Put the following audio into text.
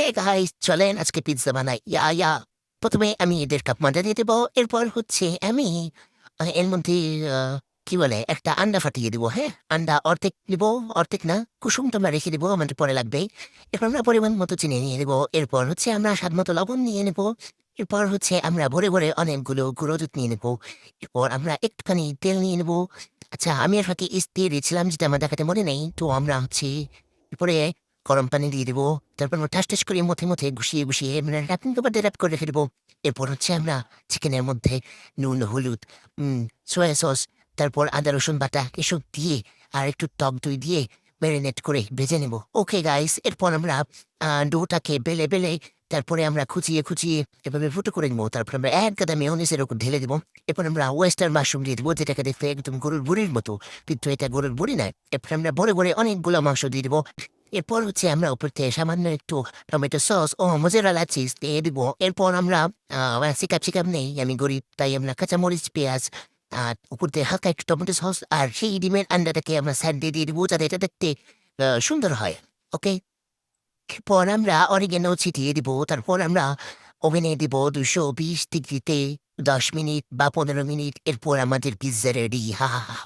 Hey guys, চলেন আজকে pizza বানাই। ইয়া প্রথমে আমি এদের কাপ ময়দা দিয়ে দেবো। এরপর হচ্ছে আমি এর মধ্যে কি বলে একটা আন্ডা ফাটিয়ে দিব। হ্যাঁ, আন্ডা অর্ধেক দিব, অর্ধেক না, কুসুমটা আমরা রেখে দেবো, আমাদের পরে লাগবে। এরপর আমরা পরিমাণ মতো চিনি নিয়ে নেবো। এরপর হচ্ছে আমরা স্বাদ মতো লবণ নিয়ে নেবো। এরপর হচ্ছে আমরা ভরে ভরে অনেকগুলো গুঁড়ো দুধ নিয়ে নেবো। এরপর আমরা একটুখানি তেল নিয়ে নেবো। আচ্ছা, আমি আর ফাঁকে ইস্ট দিয়ে দিয়েছিলাম, যেটা আমার দেখাতে মনে নেই। তো আমরা হচ্ছে এরপরে গরম পানি দিয়ে দিব। তারপর আমরা ঠাস ঠাস করে মধ্যে ঘুষিয়ে ঘুষিয়ে মানে র্যাপিং পেপার দিয়ে র্যাপ করে রেখে দেবো। এরপর হচ্ছে আমরা চিকেনের মধ্যে নুন, হলুদ, সয়া সস, তারপর আদা রসুন বাটা এসব দিয়ে আর একটু টক দই দিয়ে ম্যারিনেট করে ভেজে নেব। ওকে গাইস, এরপর আমরা ডোটাকে বেলে বেলে তারপরে আমরা খুঁচিয়ে এভাবে ফুটো করে নেবো। তারপর আমরা এক গাদা মেয়োনিজের ওপর ঢেলে দেবো। এরপর আমরা ওয়েস্টার্ন মাশরুম দিয়ে দেবো, যেটাকে দেখতে একদম গরুর বুড়ির মতো, কিন্তু এটা গরুর বুড়ি নয়। এরপর আমরা ভরে ভরে অনেকগুলো মাংস দিয়ে দেবো। এরপর হচ্ছে আমরা উপর থেকে সামান্য একটু টমেটো সস ও মোজারেলা চিজ দিয়ে দিব। এরপর আমরা চিকাপ নেই, আমি গরিব, তাই আমরা কাঁচামরিচ, পেঁয়াজ আর উপর দিয়ে হালকা একটু টমেটো সস আর সেই ডিমের আন্ডাটাকে আমরা সাইড দিয়ে দিব, যাতে এটা দেখতে সুন্দর হয়। ওকে, এরপর আমরা অরিগেনো ছিটিয়ে দিব। তারপর আমরা ওভেনে দিব 220 ডিগ্রিতে 10 মিনিট বা 15 মিনিট। এরপর আমাদের পিৎজা রেডি। হা হা হা।